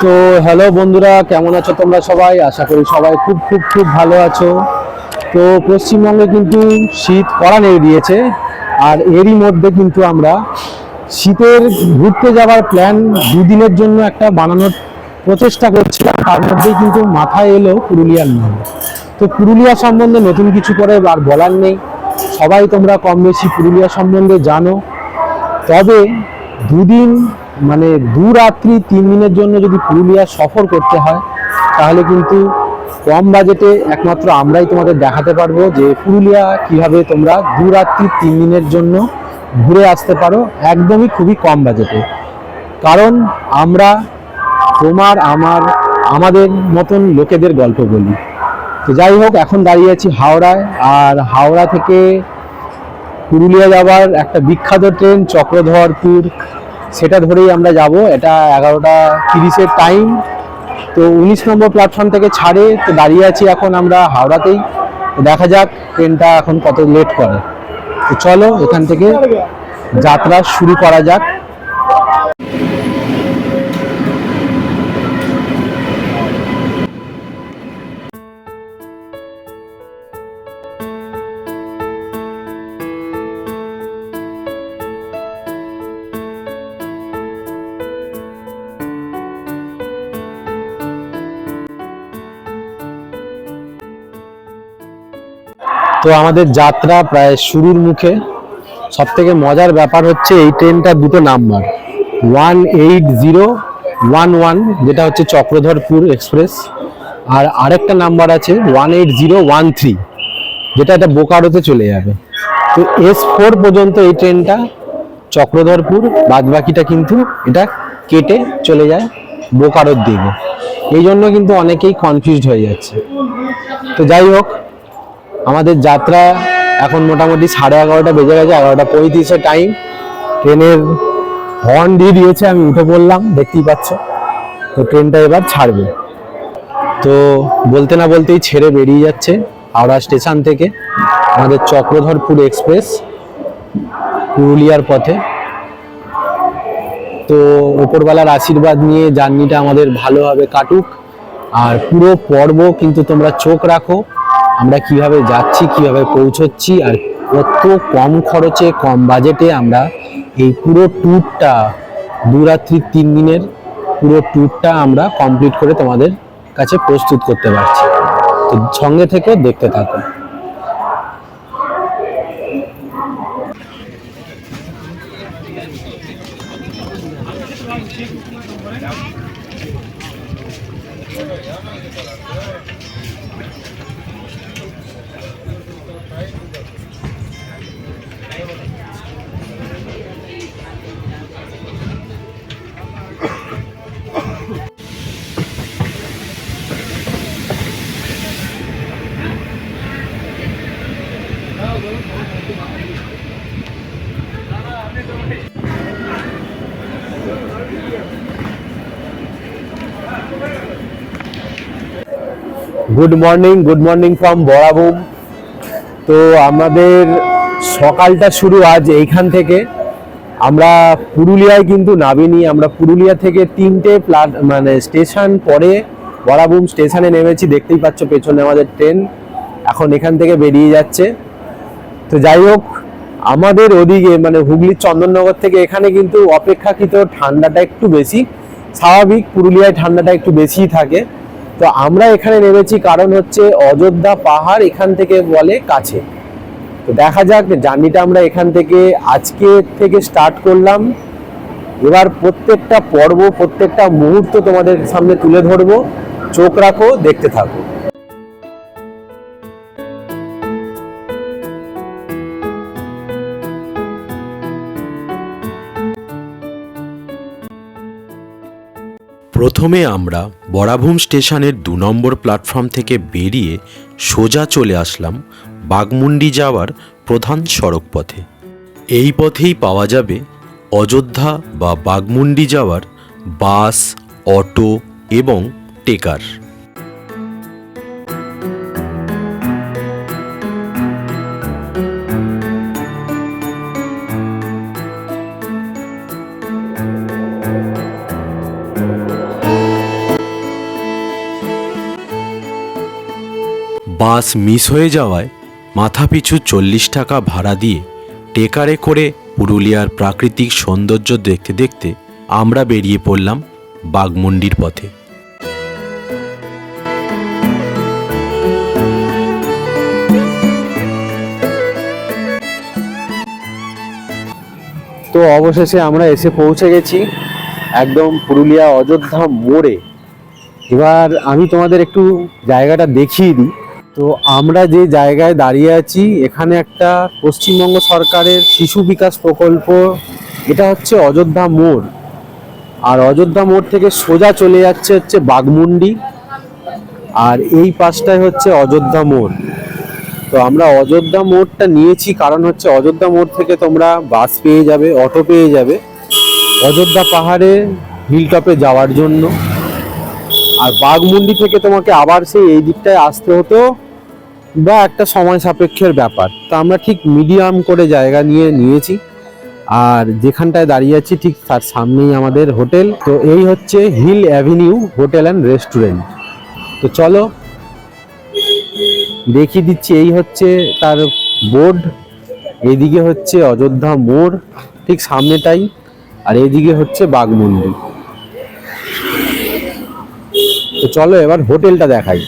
তো হ্যালো বন্ধুরা, কেমন আছো তোমরা সবাই? আশা করি সবাই খুব খুব খুব ভালো আছো। তো পশ্চিমবঙ্গে কিন্তু শীত কড়া নেমে দিয়েছে, আর এরই মধ্যে কিন্তু আমরা শীতের ঘুরতে যাওয়ার প্ল্যান দুদিনের জন্য একটা বানানোর প্রচেষ্টা করছিলাম। তার মধ্যেই কিন্তু মাথায় এলো পুরুলিয়ার নাম। তো পুরুলিয়া সম্বন্ধে নতুন কিছু করে আর বলার নেই, সবাই তোমরা কম বেশি পুরুলিয়া সম্বন্ধে জানো। তবে দুদিন মানে 2 রাত্রি 3 দিনের জন্য যদি পুরুলিয়া সফর করতে হয়, তাহলে কিন্তু কম বাজেটে একমাত্র আমরাই তোমাদের দেখাতে পারবো যে পুরুলিয়া কিভাবে তোমরা 2 রাত্রি 3 দিনের জন্য ঘুরে আসতে পারো একদমই খুবই কম বাজেটে। কারণ আমরা আমাদের মতন লোকেদের গল্প বলি। তো যাই হোক, এখন দাঁড়িয়ে আছি হাওড়ায়, আর হাওড়া থেকে পুরুলিয়া যাওয়ার একটা বিখ্যাত ট্রেন চক্রধরপুর, সেটা ধরেই আমরা যাব। এটা 11টা 30-এর টাইম। তো 19 নম্বর প্ল্যাটফর্ম থেকে ছাড়ে। তো দাঁড়িয়ে আছি এখন আমরা হাওড়াতেই। তো দেখা যাক ট্রেনটা এখন কত লেট করে। তো চলো এখান থেকে যাত্রা শুরু করা যাক। তো আমাদের যাত্রা প্রায় শুরুর মুখে। সব থেকে মজার ব্যাপার হচ্ছে এই ট্রেনটা দুটো নাম্বার, 18011, যেটা হচ্ছে চক্রধরপুর এক্সপ্রেস, আর আরেকটা নাম্বার আছে 18013, যেটা এটা বোকারোতে চলে যাবে। তো S4 পর্যন্ত এই ট্রেনটা চক্রধরপুর, বাদ বাকিটা কিন্তু এটা কেটে চলে যায় বোকারোর দিকে। এই জন্য কিন্তু অনেকেই কনফিউজড হয়ে যাচ্ছে। তো যাই হোক, আমাদের যাত্রা এখন মোটামুটি 11:30 বেজে গেছে, 11:35-এর টাইম। ট্রেনের হর্ন দিয়ে দিয়েছে, আমি উঠে পড়লাম, দেখতেই পাচ্ছ। তো ট্রেনটা এবার ছাড়বে। তো বলতে না বলতেই ছেড়ে বেরিয়ে যাচ্ছে হাওড়া স্টেশন থেকে আমাদের চক্রধরপুর এক্সপ্রেস পুরুলিয়ার পথে। তো ওপরবেলার আশীর্বাদ নিয়ে জার্নিটা আমাদের ভালোভাবে কাটুক। আর পুরো পর্ব কিন্তু তোমরা চোখ রাখো, আমরা কিভাবে যাচ্ছি, কিভাবে পৌঁছচ্ছি, আর কত কম খরচে কম বাজেটে আমরা এই পুরো ট্যুরটা 2 রাত্রি 3 দিনের পুরো ট্যুরটা আমরা কমপ্লিট করে তোমাদের কাছে প্রস্তুত করতে পারছি। তো সঙ্গে থেকে দেখতে থাকো। গুড মর্নিং ফ্রম বরাবুম। তো আমাদের সকালটা শুরু আজ এইখান থেকে। আমরা পুরুলিয়ায় কিন্তু নামিনি, আমরা পুরুলিয়া থেকে 3টে স্টেশন পরে বরাবুম স্টেশনে নেমেছি। দেখতেই পাচ্ছ পেছনে আমাদের ট্রেন এখন এখান থেকে বেরিয়ে যাচ্ছে। তো যাই হোক, আমাদের ওদিকে হুগলির চন্দননগর থেকে এখানে কিন্তু অপেক্ষাকৃত ঠান্ডাটা একটু বেশি। স্বাভাবিক, পুরুলিয়ায় ঠান্ডাটা একটু বেশিই থাকে। তো আমরা এখানে নেমেছি কারণ হচ্ছে অযোধ্যা পাহাড় এখান থেকে বলে কাছে। তো দেখা যাক, জার্নিটা আমরা এখান থেকে আজকে থেকে স্টার্ট করলাম। এবার প্রত্যেকটা পর্ব, প্রত্যেকটা মুহূর্ত তোমাদের সামনে তুলে ধরবো। চোখ রাখো, দেখতে থাকো। প্রথমে আমরা বরাভূম স্টেশনের 2 নম্বর প্ল্যাটফর্ম থেকে বেরিয়ে সোজা চলে আসলাম বাঘমুন্ডি যাওয়ার প্রধান সড়ক পথে। এই পথেই পাওয়া যাবে অযোধ্যা বা বাঘমুন্ডি যাওয়ার বাস, অটো এবং টেকার। বাস মিস হয়ে যাওয়ায় মাথাপিছু 40 টাকা ভাড়া দিয়ে টেকারে করে পুরুলিয়ার প্রাকৃতিক সৌন্দর্য দেখতে দেখতে আমরা বেরিয়ে পড়লাম বাঘমুন্ডির পথে। তো অবশেষে আমরা এসে পৌঁছে গেছি একদম পুরুলিয়া অযোধ্যা মোড়ে। এবার আমি তোমাদের একটু জায়গাটা দেখিয়ে দিই। তো আমরা যে জায়গায় দাঁড়িয়ে আছি এখানে একটা পশ্চিমবঙ্গ সরকারের শিশু বিকাশ প্রকল্প, এটা হচ্ছে অযোধ্যা মোড়। আর অযোধ্যা মোড় থেকে সোজা চলে যাচ্ছে হচ্ছে বাঘমুন্ডি, আর এই পাশটায় হচ্ছে অযোধ্যা মোড়। তো আমরা অযোধ্যা মোড়টা নিয়েছি কারণ হচ্ছে অযোধ্যা মোড় থেকে তোমরা বাস পেয়ে যাবে, অটো পেয়ে যাবে অযোধ্যা পাহাড়ে হিল টপে যাওয়ার জন্য। আর বাঘমুন্ডি থেকে তোমাকে আবার সেই এই দিকটায় আসতে হতো, বা একটা সময় সাপেক্ষের ব্যাপার। তো আমরা ঠিক মিডিয়াম করে জায়গা নিয়েছি। আর যেখানটায় দাঁড়িয়ে আছি ঠিক তার সামনেই আমাদের হোটেল। তো এই হচ্ছে hill avenue hotel and restaurant. তো চলো দেখিয়ে দিচ্ছি, এই হচ্ছে তার বোর্ড। এইদিকে হচ্ছে অযোধ্যা মোড় ঠিক সামনেটাই, আর এইদিকে হচ্ছে বাঘমুন্ডি। তো চলো এবার হোটেলটা দেখাই।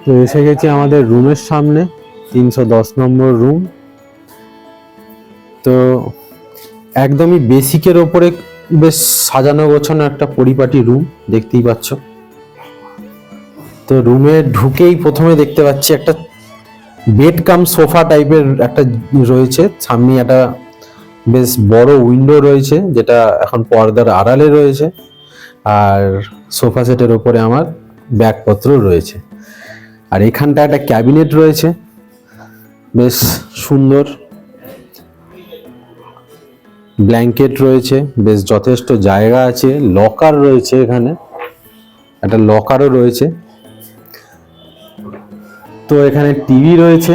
তো এসে গেছি আমাদের রুমের সামনে, 310 নম্বর রুম। তো একদমই বেসিকের ওপরে বেশ সাজানো গোছানো একটা পরিপাটি রুম দেখতেই পাচ্ছ। তো রুমে ঢুকেই প্রথমে দেখতে পাচ্ছি একটা বেড কাম সোফা টাইপের একটা রয়েছে। সামনে একটা বেশ বড় উইন্ডো রয়েছে যেটা এখন পর্দার আড়ালে রয়েছে, আর সোফা সেটের ওপরে আমার ব্যাগপত্র রয়েছে। আর এখানটা একটা ক্যাবিনেট রয়েছে বেশ সুন্দর, ব্ল্যাঙ্কেট রয়েছে, বেশ যথেষ্ট জায়গা আছে। লকার রয়েছে, এখানে একটা লকারও রয়েছে। তো এখানে টিভি রয়েছে,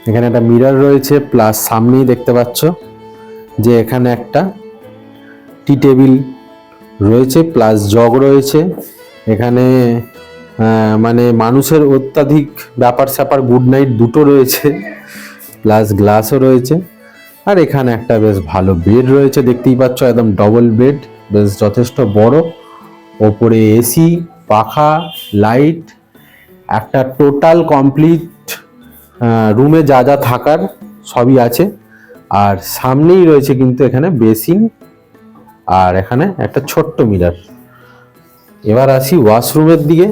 এখানে একটা মিরর রয়েছে, প্লাস সামনেই দেখতে পাচ্ছ যে এখানে একটা টি টেবিল রয়েছে, প্লাস জগ রয়েছে। এখানে মানে মানুষের অত্যাধিক ব্যাপার স্যাপার গুড নাইট দুটো রয়েছে, প্লাস গ্লাসও রয়েছে। আর এখানে একটা বেশ ভালো বেড রয়েছে, দেখতেই পাচ্ছ একদম ডবল বেড, বেশ যথেষ্ট বড়। ওপরে এসি, পাখা, লাইট, একটা টোটাল কমপ্লিট রুমে যা যা থাকার সবই আছে। আর সামনেই রয়েছে কিন্তু এখানে বেসিন, আর এখানে একটা ছোট্ট মিরর। এবার আসি ওয়াশরুমের দিকে।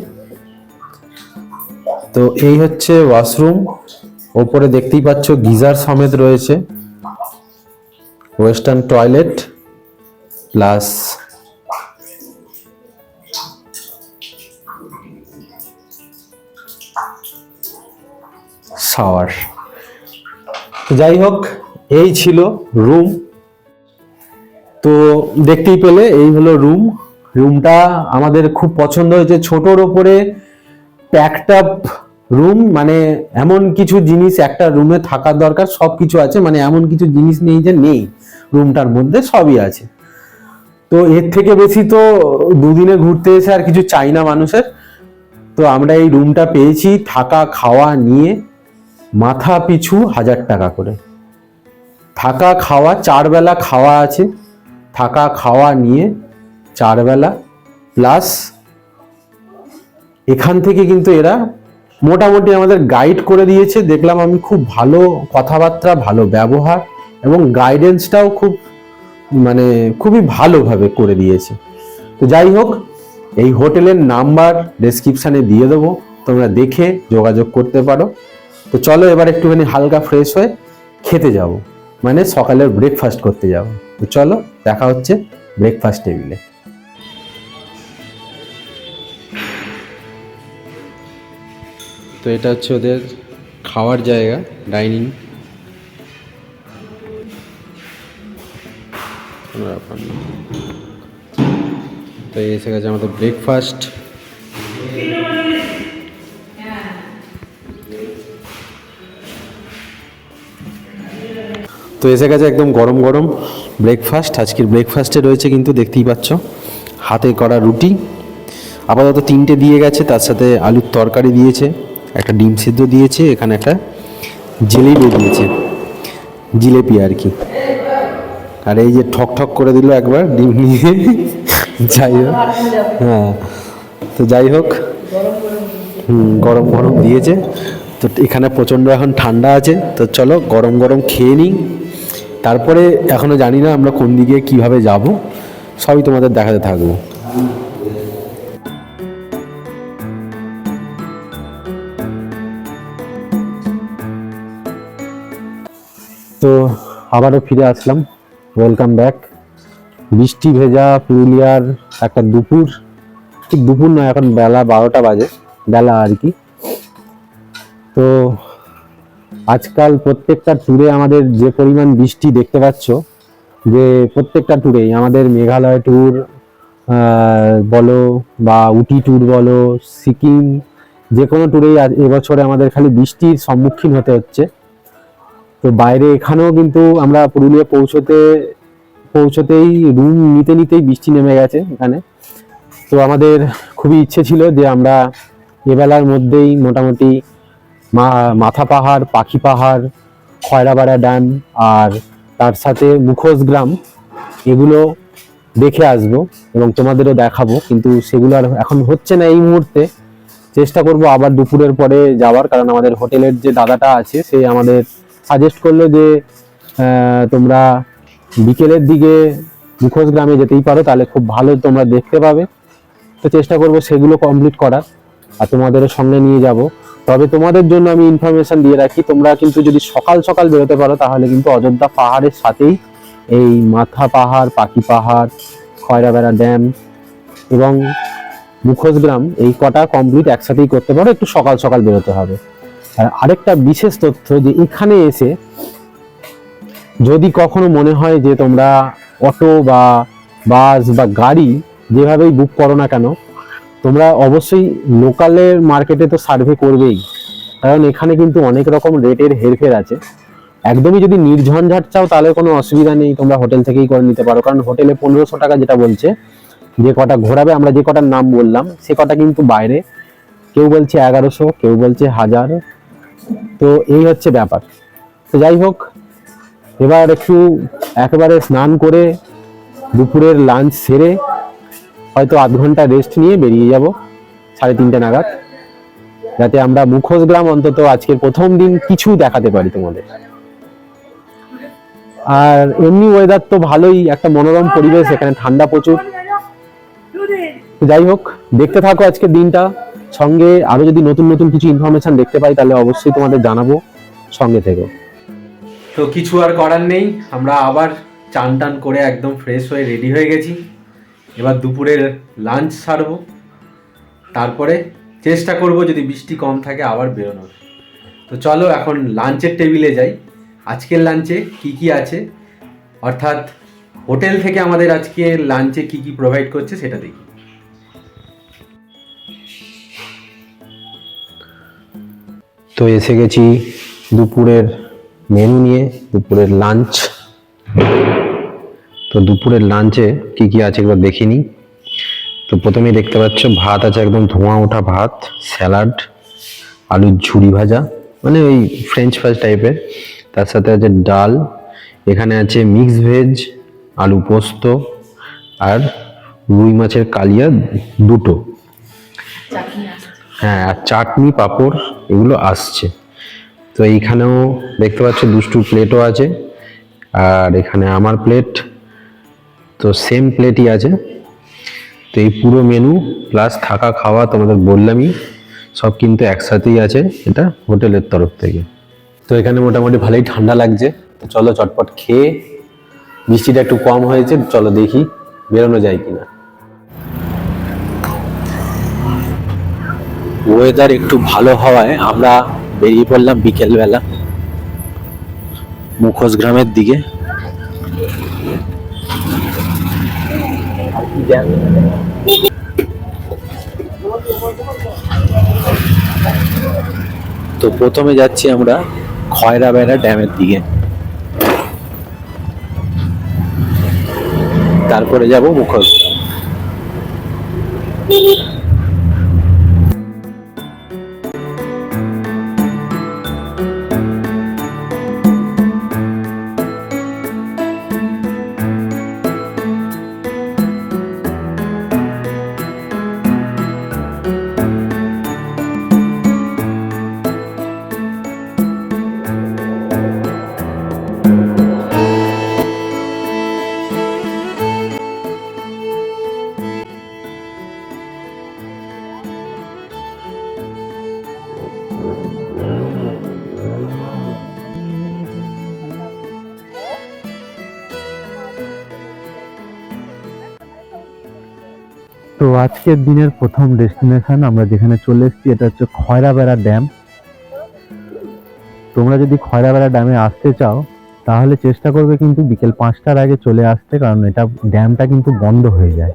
তো এই হচ্ছে ওয়াশরুম। ওপরে দেখতেই পাচ্ছ গিজার সমেত রয়েছে, ওয়েস্টার্ন টয়লেট, প্লাস শাওয়ার। যাই হোক, এই ছিল রুম। তো দেখতেই পেলে এই হলো রুম। রুমটা আমাদের খুব পছন্দ হয়েছে, ছোটর ওপরে প্যাকড আপ রুম। মানে এমন কিছু জিনিস একটা রুমে থাকার দরকার সব কিছু আছে, মানে এমন কিছু জিনিস নেই যে নেই, রুমটার মধ্যে সবই আছে। তো এর থেকে বেশি তো দুদিনে ঘুরতে এসে আর কিছু চাই না মানুষের। তো আমরা এই রুমটা পেয়েছি থাকা খাওয়া নিয়ে মাথা পিছু 1000 টাকা করে। থাকা খাওয়া 4 বেলা খাওয়া আছে, থাকা খাওয়া নিয়ে 4 বেলা প্লাস এখান থেকে কিন্তু এরা মোটামুটি আমাদের গাইড করে দিয়েছে, দেখলাম আমি, খুব ভালো কথাবার্তা, ভালো ব্যবহার এবং গাইডেন্সটাও খুব মানে খুবই ভালোভাবে করে দিয়েছে। তো যাই হোক, এই হোটেলের নাম্বার ডেসক্রিপশানে দিয়ে দেবো, তোমরা দেখে যোগাযোগ করতে পারো। তো চলো এবার একটুখানি হালকা ফ্রেশ হয়ে খেতে যাব, মানে সকালের ব্রেকফাস্ট করতে যাব। তো চলো দেখা হচ্ছে ব্রেকফাস্ট টেবিলে। তো এটা হচ্ছে ওদের খাওয়ার জায়গা, ডাইনিং। তো এসে গেছে আমাদের ব্রেকফাস্ট। তো এসে গেছে একদম গরম গরম ব্রেকফাস্ট। আজকের ব্রেকফাস্টে রয়েছে কিন্তু দেখতেই পাচ্ছ হাতে করা রুটি, আপাতত 3টে দিয়ে গেছে, তার সাথে আলুর তরকারি দিয়েছে, একটা ডিম সিদ্ধ দিয়েছে, এখানে একটা জিলেপি দিয়েছে, জিলেপি আর কি। আর এই যে ঠক ঠক করে দিল একবার ডিম নিয়ে। যাই হোক, হ্যাঁ, তো যাই হোক, গরম গরম দিয়েছে। তো এখানে প্রচণ্ড এখন ঠান্ডা আছে, তো চলো গরম গরম খেয়ে নিই। তারপরে এখনও জানি না আমরা কোন দিকে কিভাবে যাব, সবই তোমাদের দেখাতে থাকবো। তো আবারও ফিরে আসলাম, ওয়েলকাম ব্যাক। বৃষ্টি ভেজা পুরুলিয়ার একটা দুপুর, ঠিক দুপুর নয়, এখন বেলা 12টা বাজে, বেলা আর কি। তো আজকাল প্রত্যেকটা ট্যুরে আমাদের যে পরিমাণ বৃষ্টি দেখতে পাচ্ছ, যে প্রত্যেকটা ট্যুরেই আমাদের মেঘালয় ট্যুর বলো বা উটি ট্যুর বলো, সিকিম, যে কোনো ট্যুরেই এবছরে আমাদের খালি বৃষ্টির সম্মুখীন হতে হচ্ছে। তো বাইরে এখানেও কিন্তু আমরা পুরুলিয়া পৌঁছতেই রুম নিতেই বৃষ্টি নেমে গেছে এখানে। তো আমাদের খুবই ইচ্ছে ছিল যে আমরা এবেলার মধ্যেই মোটামুটি মাথা পাহাড়, পাখি পাহাড়, খয়রাপাড়া ড্যাম আর তার সাথে মুখোশ গ্রাম, এগুলো দেখে আসবো এবং তোমাদেরও দেখাবো, কিন্তু সেগুলো আর এখন হচ্ছে না এই মুহূর্তে। চেষ্টা করব আবার দুপুরের পরে যাওয়ার, কারণ আমাদের হোটেলের যে দাদাটা আছে সে আমাদের সাজেস্ট করলো যে তোমরা বিকেলের দিকে মুখোশ গ্রামে যেতেই পারো, তাহলে খুব ভালো তোমরা দেখতে পাবে। তো চেষ্টা করব সেগুলো কমপ্লিট করার আর তোমাদেরও সঙ্গে নিয়ে যাব। তবে তোমাদের জন্য আমি ইনফরমেশন দিয়ে রাখি, তোমরা কিন্তু যদি সকাল সকাল বেরোতে পারো তাহলে কিন্তু অযোধ্যা পাহাড়ের সাথেই এই মাথা পাহাড়, পাখি পাহাড়, খয়রাপাড়া ড্যাম এবং মুখোশ গ্রাম, এই কটা কমপ্লিট একসাথেই করতে পারো। একটু সকাল সকাল বেরোতে হবে। আর আরেকটা বিশেষ তথ্য, যে এখানে এসে যদি কখনো মনে হয় যে তোমরা অটো বা বাস বা গাড়ি যেভাবেই বুক করো না কেন, তোমরা অবশ্যই লোকালের মার্কেটে তো সার্ভে করবেই, কারণ এখানে কিন্তু অনেক রকম রেটের হেরফের আছে। একদমই যদি নির্ঝঞ্ঝাট চাও তাহলে কোনো অসুবিধা নেই, তোমরা হোটেল থেকেই করে নিতে পারো, কারণ হোটেলে 1500 টাকা যেটা বলছে, যে কটা ঘোরাবে, আমরা যে কটার নাম বললাম সে কটা কিন্তু বাইরে, কেউ বলছে 1100, কেউ বলছে 1000। তো এই হচ্ছে ব্যাপার। তো যাই হোক, এবার একটু একেবারে স্নান করে দুপুরের লাঞ্চ সেরে হয়তো আধ ঘন্টা রেস্ট নিয়ে বেরিয়ে যাব 3:30 নাগাদ, যাতে আমরা মুখোশ গ্রাম অন্তত আজকের প্রথম দিন কিছু দেখাতে পারি তোমাদের। আর এমনি ওয়েদার তো ভালোই, একটা মনোরম পরিবেশ, এখানে ঠান্ডা প্রচুর। যাই হোক, দেখতে থাকো আজকের দিনটা, সঙ্গে আরো যদি নতুন নতুন কিছু ইনফরমেশন দেখতে পাই তাহলে অবশ্যই তোমাদের জানাবো, সঙ্গে থেকো। তো কিছু আর করার নেই, আমরা আবার চান টান করে একদম ফ্রেশ হয়ে রেডি হয়ে গেছি। এবার দুপুরের লাঞ্চ সারবো, তারপরে চেষ্টা করব যদি বৃষ্টি কম থাকে আবার বেরোনোর। তো চলো এখন লাঞ্চের টেবিলে যাই। আজকের লাঞ্চে কি কি আছে, অর্থাৎ হোটেল থেকে আমাদের আজকে লাঞ্চে কি কি প্রোভাইড করছে সেটা দেখি। তো এসে গেছি দুপুরের মেনু নিয়ে, দুপুরের লাঞ্চ। তো দুপুরের লাঞ্চে কি কি আছে একবার দেখিনি। তো প্রথমেই দেখতে পাচ্ছ ভাত আছে, একদম ধোঁয়া ওঠা ভাত, স্যালাড, আলুর ঝুড়ি ভাজা, মানে ওই ফ্রেঞ্চ ফ্রাইজ টাইপের। তার সাথে আছে ডাল, এখানে আছে মিক্স ভেজ, আলু পোস্ত, আর রুই মাছের কালিয়া দুটো, হ্যাঁ, আর চাটনি পাঁপড় এগুলো আসছে। তো এইখানেও দেখতে পাচ্ছ দুষ্টু প্লেটও আছে, আর এখানে আমার প্লেট, তো সেম প্লেটই আছে। তো এই পুরো মেনু প্লাস থাকা খাওয়া তোমাদের বললামই, সব কিন্তু একসাথেই আছে, এটা হোটেলের তরফ থেকে। তো এখানে মোটামুটি ভালোই ঠান্ডা লাগছে, তো চলো চটপট খেয়ে, বৃষ্টিটা একটু কম হয়েছে, চলো দেখি বেরোনো যায় কিনা। ওয়েদার একটু ভালো হওয়ায় আমরা বেরিয়ে পড়লাম বিকেলবেলা মুখোশ গ্রামের দিকে। তো প্রথমে যাচ্ছি আমরা খয়রাবেড়া ড্যামের দিকে, তারপরে যাব মুখোশ। তো আজকের দিনের প্রথম ডেস্টিনেশন আমরা যেখানে চলে এসেছি, এটা হচ্ছে খয়রাবেড়া ড্যাম। তোমরা যদি খয়রাবেড়া ড্যামে আসতে চাও তাহলে চেষ্টা করবে কিন্তু বিকেল 5টার আগে চলে আসতে, কারণ এটা ড্যামটা কিন্তু বন্ধ হয়ে যায়।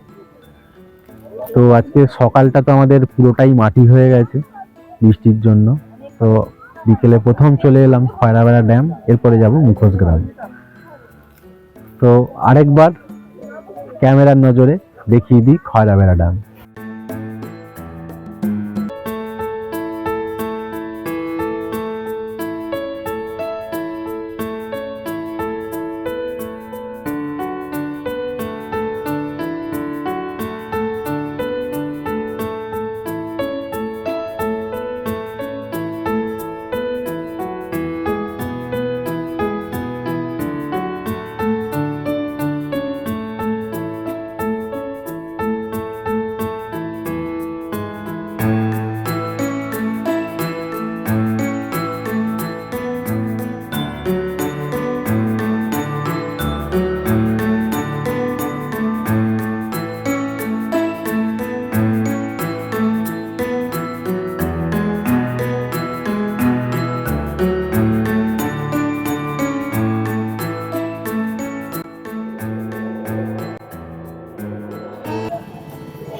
তো আজকে সকালটা তো আমাদের পুরোটাই মাটি হয়ে গেছে বৃষ্টির জন্য। তো বিকেলে প্রথম চলে এলাম খয়রাবেড়া ড্যাম, এরপরে যাব মুখোশ গ্রাম। তো আরেকবার ক্যামেরার নজরে দেখিয়ে দিই খয়রাবেড়া ড্যাম।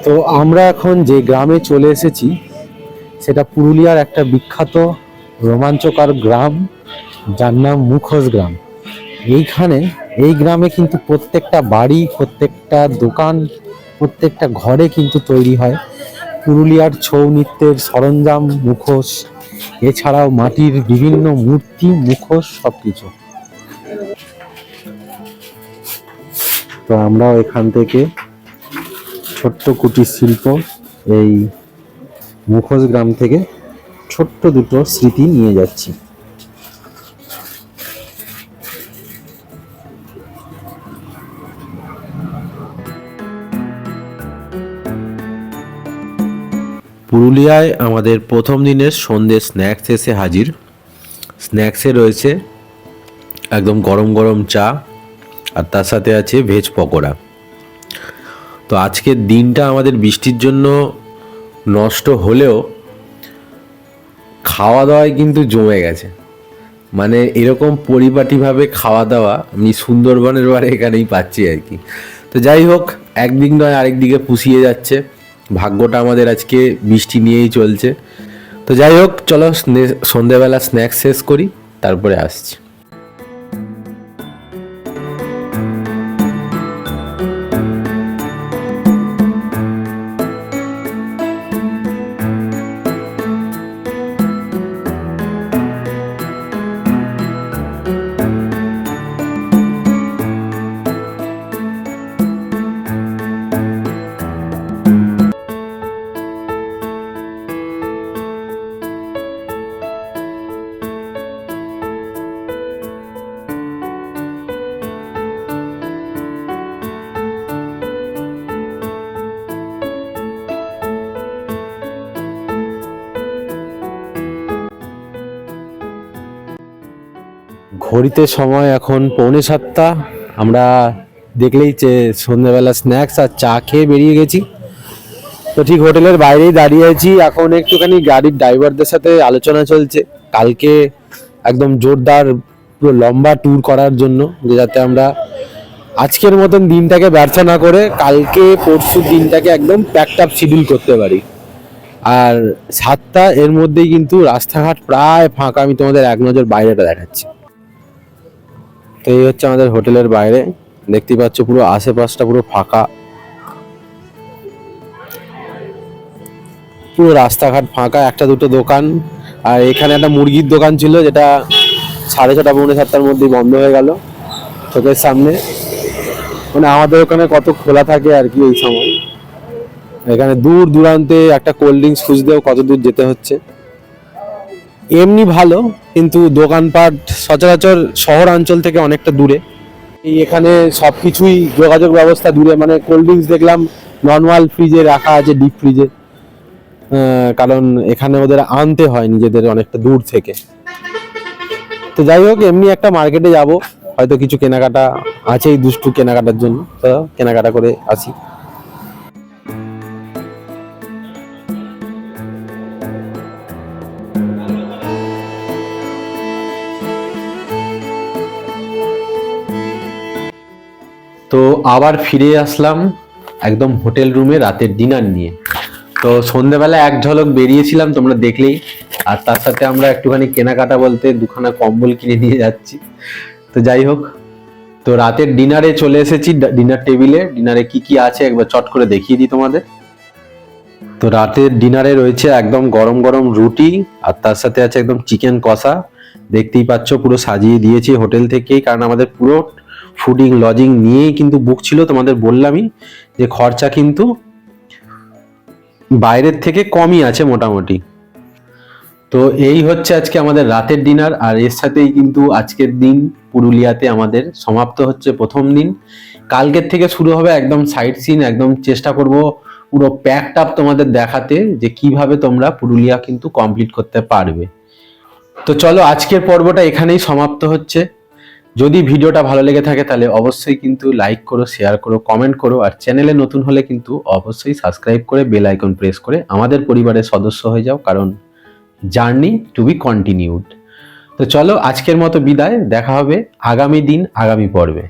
তো আমরা এখন যে গ্রামে চলে এসেছি সেটা পুরুলিয়ার একটা বিখ্যাত রোমাঞ্চকর গ্রাম, যার নাম মুখোশ গ্রাম। এই গ্রামে কিন্তু প্রত্যেকটা বাড়ি, প্রত্যেকটা দোকান, প্রত্যেকটা ঘরে কিন্তু তৈরি হয় পুরুলিয়ার ছৌ নৃত্যের সরঞ্জাম, মুখোশ, এছাড়াও মাটির বিভিন্ন মূর্তি, মুখোশ, সবকিছু। তো আমরাও এখান থেকে ছোট্ট কুটির শিল্প, এই মুখোশ গ্রাম থেকে ছোট্ট দুটো স্মৃতি নিয়ে যাচ্ছি। পুরুলিয়ায় আমাদের প্রথম দিনের সন্ধ্যে স্ন্যাক্স এসে হাজির। স্ন্যাক্সে রয়েছে একদম গরম গরম চা, আর তার সাথে আছে ভেজ পকোড়া। তো আজকের দিনটা আমাদের বৃষ্টির জন্য নষ্ট হলেও খাওয়া দাওয়ায় কিন্তু জমে গেছে। মানে এরকম পরিপাটিভাবে খাওয়া দাওয়া আমি সুন্দরবনের বারে এখানেই পাচ্ছি আর কি। তো যাই হোক, একদিক নয় আরেক দিকে পুষিয়ে যাচ্ছে, ভাগ্যটা আমাদের আজকে বৃষ্টি নিয়েই চলছে। তো যাই হোক, চলো সন্ধেবেলা স্ন্যাক্স শেষ করি, তারপরে আসছি। ঘড়িতে সময় এখন 6:45। আমরা দেখলেই যে সন্ধ্যাবেলা স্ন্যাক্স আর চা খেয়ে বেরিয়ে গেছি। তো ঠিক হোটেলের বাইরেই দাঁড়িয়ে আছি। এখন একটুখানি গাড়ির ড্রাইভারদের সাথে আলোচনা চলছে কালকে একদম জোরদার পুরো লম্বা ট্যুর করার জন্য, যে যাতে আমরা আজকের মতন দিনটাকে ব্যর্থ না করে কালকে পরশু দিনটাকে একদম প্যাকড আপ শিডিউল করতে পারি। আর 7টা এর মধ্যেই কিন্তু রাস্তাঘাট প্রায় ফাঁকা। আমি তোমাদের এক নজর বাইরেটা দেখাচ্ছি। তো এই হচ্ছে আমাদের হোটেলের বাইরে, দেখতেই পাচ্ছ পুরো আশেপাশটা পুরো ফাঁকা, পুরো রাস্তাঘাট ফাঁকা, একটা দুটো দোকান। আর এখানে একটা মুরগির দোকান ছিল যেটা 6:30 পৌনে 7টার মধ্যেই বন্ধ হয়ে গেল চোখের সামনে। মানে আমাদের ওখানে কত খোলা থাকে আর কি এই সময়। এখানে দূর দূরান্তে একটা কোল্ড ড্রিঙ্কস খুঁজতেও কত দূর যেতে হচ্ছে। এমনি ভালো, কিন্তু দোকানপাট সচরাচর শহরাঞ্চল থেকে অনেকটা দূরে। এই এখানে সবকিছুই যোগাযোগ ব্যবস্থা দূরে। মানে কোল্ড ড্রিঙ্কস দেখলাম নর্মাল ফ্রিজে রাখা আছে, ডিপ ফ্রিজে, কারণ এখানে ওদের আনতে হয় নিজেদের অনেকটা দূর থেকে। তো যাই হোক, এমনি একটা মার্কেটে যাব, হয়তো কিছু কেনাকাটা আছে এই দুষ্টু কেনাকাটার জন্য, তো কেনাকাটা করে আসি। তো আবার ফিরে আসলাম একদম হোটেল রুমে রাতের ডিনার নিয়ে। তো সন্ধ্যেবেলা এক ঝলক বেরিয়েছিলাম, তোমরা দেখলেই। আর তার সাথে আমরা একটুখানি কেনাকাটা বলতে দুখানা কম্বল কিনে নিয়ে যাচ্ছি। তো যাই হোক, তো রাতের ডিনারে চলে এসেছি। ডিনার টেবিলে ডিনারে কি কি আছে একবার চট করে দেখিয়ে দিই তোমাদের। তো রাতের ডিনারে রয়েছে একদম গরম গরম রুটি, আর তার সাথে আছে একদম চিকেন কষা। দেখতেই পাচ্ছ পুরো সাজিয়ে দিয়েছি হোটেল থেকেই, কারণ আমাদের পুরো ফুডিং লজিং নিয়েই কিন্তু বুক ছিল। তোমাদের বললামই যে খরচা কিন্তু বাইরের থেকে কমই আছে মোটামুটি। তো এই হচ্ছে আজকে আমাদের রাতের ডিনার। আর এর সাথেই কিন্তু আজকের দিন পুরুলিয়াতে আমাদের সমাপ্ত হচ্ছে প্রথম দিন। কালকের থেকে শুরু হবে একদম সাইট সিন। একদম চেষ্টা করব পুরো প্যাকড আপ তোমাদের দেখাতে, যে কিভাবে তোমরা পুরুলিয়া কিন্তু কমপ্লিট করতে পারবে। তো চলো, আজকের পর্বটা এখানেই সমাপ্ত হচ্ছে। যদি ভিডিওটা ভালো লেগে থাকে তাহলে অবশ্যই কিন্তু লাইক করো, শেয়ার করো, কমেন্ট করো। আর চ্যানেলে নতুন হলে কিন্তু অবশ্যই সাবস্ক্রাইব করে বেল আইকন প্রেস করে আমাদের পরিবারের সদস্য হয়ে যাও, কারণ জার্নি টু বি কন্টিনিউড। তো চলো, আজকের মতো বিদায়। দেখা হবে আগামী দিন আগামী পর্বে।